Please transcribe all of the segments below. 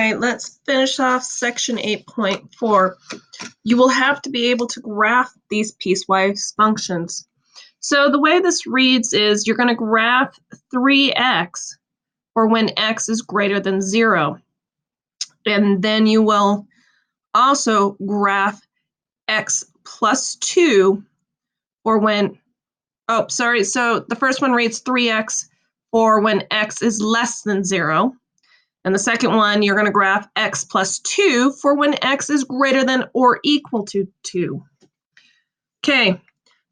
right, let's finish off section 8.4. You will have to be able to graph these piecewise functions. So the way this reads is you're going to graph 3x for when x is greater than 0. And then you will also graph x plus 2 for when, so the first one reads 3x for when x is less than 0. And the second one, you're going to graph x plus 2 for when x is greater than or equal to 2. Okay,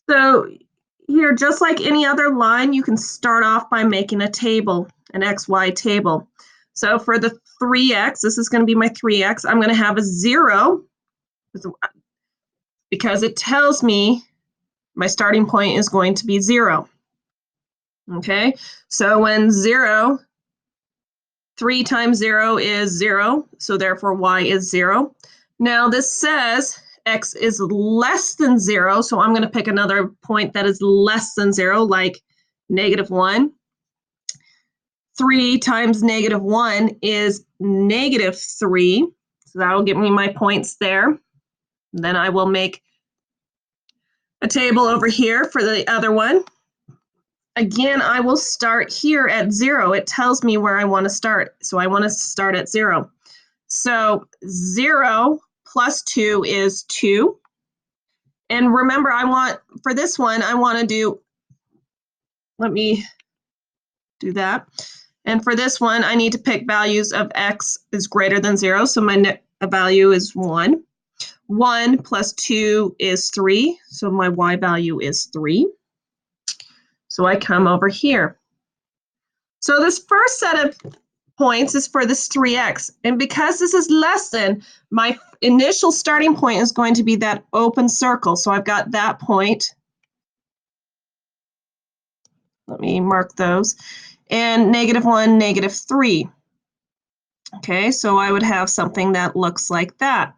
so here, just like any other line, you can start off by making a table, an xy table. So for the 3x, this is going to be my 3x. I'm going to have a 0 because it tells me my starting point is going to be 0. Okay, so when 3 times 0 is 0, so therefore y is 0. Now this says x is less than 0, so I'm going to pick another point that is less than 0, like -1. 3 times -1 is -3, so that will give me my points there. Then I will make a table over here for the other one. Again, I will start here at 0. It tells me where I want to start, so I want to start at 0. So 0 plus 2 is 2. And remember, for this one, I want to do, let me do that. And for this one, I need to pick values of x is greater than 0, so my value is 1. 1 plus 2 is 3, so my y value is 3. So I come over here. So this first set of points is for this 3x. And because this is less than, my initial starting point is going to be that open circle. So I've got that point. Let me mark those. And -1, -3. Okay, so I would have something that looks like that.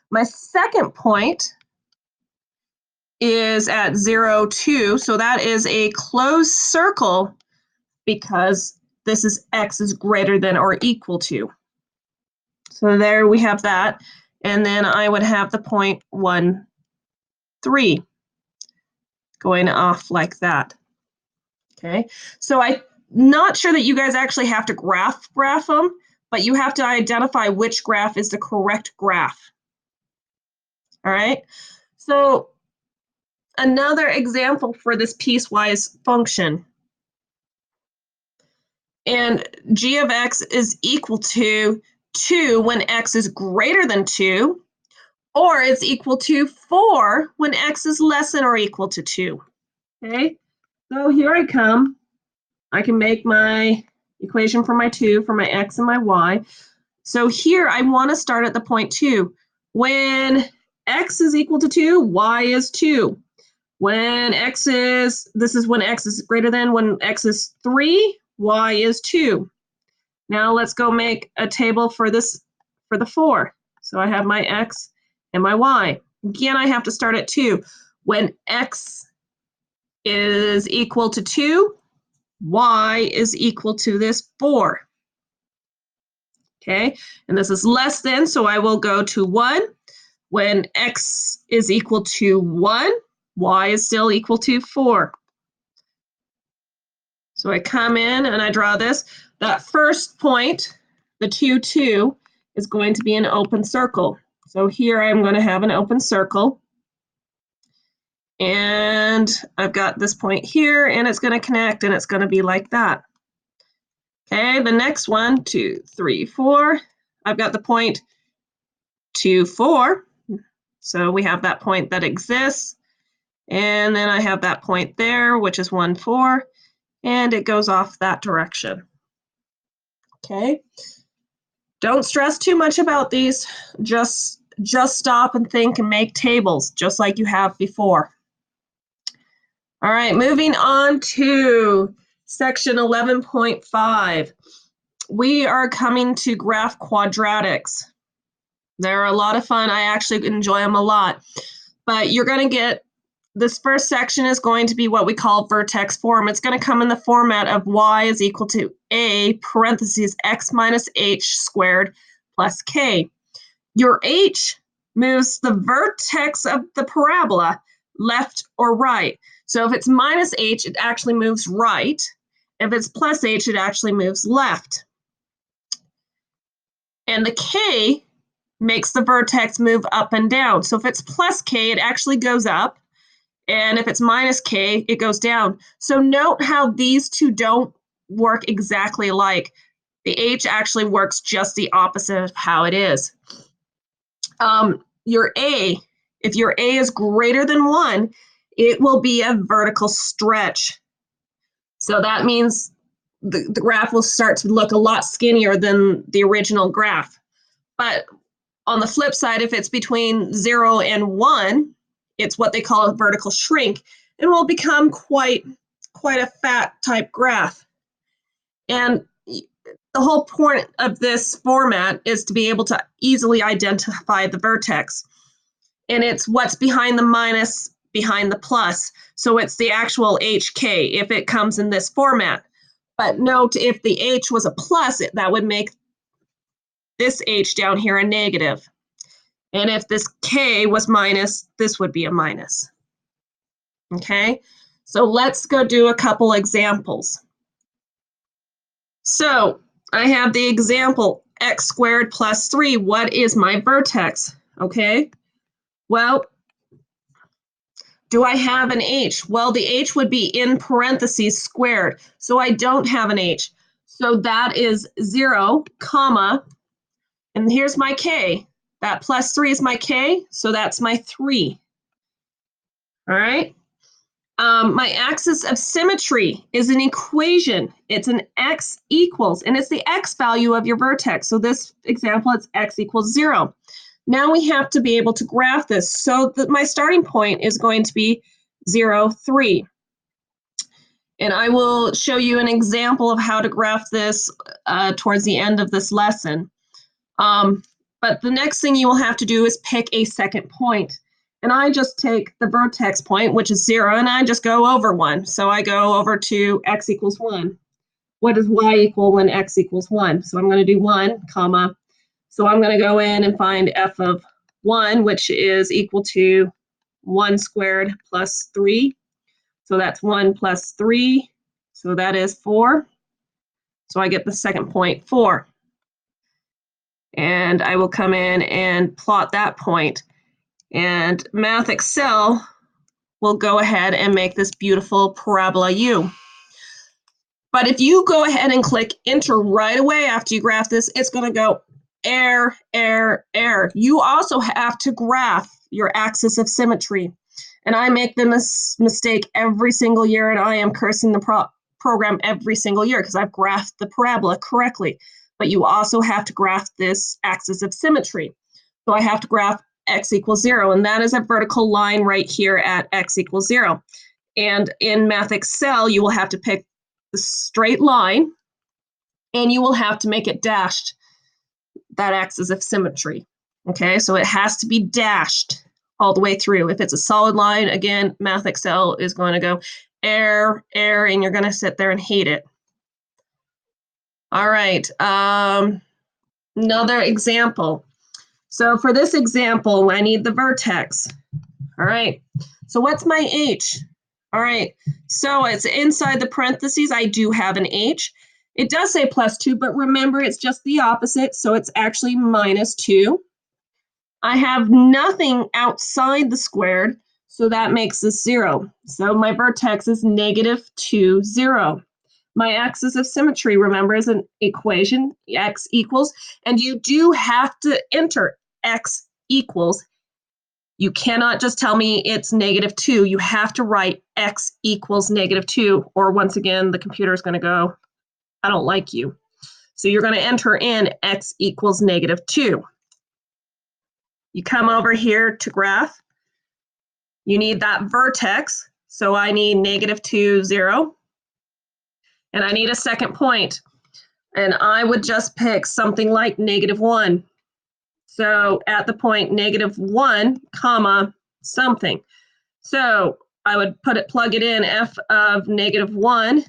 My second point is at 0, 2. So that is a closed circle because this is x is greater than or equal to. So there we have that. And then I would have the point 1, 3 going off like that. Okay, so I'm not sure that you guys actually have to graph them, but you have to identify which graph is the correct graph. All right, so another example for this piecewise function. And g of x is equal to 2 when x is greater than 2, or it's equal to 4 when x is less than or equal to 2. Okay, so here I come. I can make my equation for my 2, for my x and my y. So here I want to start at the point 2. When x is equal to 2, y is 2. When this is when x is greater than, when x is 3, y is 2. Now let's go make a table for the 4. So I have my x and my y. Again, I have to start at 2. When x is equal to 2, y is equal to this 4. Okay, and this is less than, so I will go to 1. When x is equal to 1, y is still equal to 4. So I come in and I draw this. That first point, the 2, 2, is going to be an open circle. So here I'm going to have an open circle. And I've got this point here, and it's going to connect, and it's going to be like that. Okay, the next one, 2, 3, 4. I've got the point 2, 4. So we have that point that exists. And then I have that point there, which is 1, 4. And it goes off that direction. Okay. Don't stress too much about these. Just stop and think and make tables, just like you have before. All right, moving on to section 11.5. We are coming to graph quadratics. They're a lot of fun. I actually enjoy them a lot. But you're going to get, this first section is going to be what we call vertex form. It's going to come in the format of y is equal to a parentheses x minus h squared plus k. Your h moves the vertex of the parabola left or right. So if it's minus h, it actually moves right. If it's plus h, it actually moves left. And the k makes the vertex move up and down. So if it's plus k, it actually goes up. And if it's minus k, it goes down. So note how these two don't work exactly alike. The h actually works just the opposite of how it is. Your a, if your a is greater than 1, it will be a vertical stretch. So that means the graph will start to look a lot skinnier than the original graph. But on the flip side, if it's between 0 and 1, it's what they call a vertical shrink, and will become quite a fat type graph. And the whole point of this format is to be able to easily identify the vertex. And it's what's behind the minus, behind the plus. So it's the actual HK if it comes in this format. But note, if the H was a plus, that would make this H down here a negative. And if this K was minus, this would be a minus. Okay, so let's go do a couple examples. So I have the example x squared plus 3. What is my vertex? Okay, well, do I have an h? Well, the h would be in parentheses squared, so I don't have an h. So that is 0, comma, and here's my k. That plus 3 is my k, so that's my 3. All right. My axis of symmetry is an equation. It's an x equals, and it's the x value of your vertex. So this example, it's x equals 0. Now we have to be able to graph this. So that my starting point is going to be 0, 3. And I will show you an example of how to graph this towards the end of this lesson. But the next thing you will have to do is pick a second point. And I just take the vertex point, which is 0, and I just go over 1. So I go over to x equals 1. What does y equal when x equals 1? So I'm going to do 1, comma. So I'm going to go in and find f of 1, which is equal to 1 squared plus 3. So that's 1 plus 3. So that is 4. So I get the second point, 4. And I will come in and plot that point. And Math Excel will go ahead and make this beautiful parabola U. But if you go ahead and click enter right away after you graph this, it's going to go error, error, error. You also have to graph your axis of symmetry. And I make the mistake every single year, and I am cursing the program every single year because I've graphed the parabola correctly. But you also have to graph this axis of symmetry. So I have to graph x equals 0, and that is a vertical line right here at x equals 0. And in Math Excel, you will have to pick the straight line, and you will have to make it dashed, that axis of symmetry. Okay, so it has to be dashed all the way through. If it's a solid line, again, Math Excel is going to go error, error, and you're going to sit there and hate it. All right, another example. So for this example, I need the vertex. All right, so what's my h? All right, so it's inside the parentheses. I do have an h. It does say plus 2, but remember, it's just the opposite, so it's actually minus 2. I have nothing outside the squared, so that makes this 0. So my vertex is negative 2, 0. My axis of symmetry, remember, is an equation, x equals, and you do have to enter x equals. You cannot just tell me it's negative 2. You have to write x equals negative 2, or once again, the computer is going to go, I don't like you. So you're going to enter in x equals negative 2. You come over here to graph. You need that vertex, so I need negative 2, 0. And I need a second point. And I would just pick something like negative 1. So at the point negative 1, comma, something. So I would plug it in, f of negative 1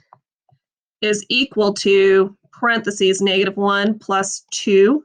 is equal to parentheses negative 1 plus 2.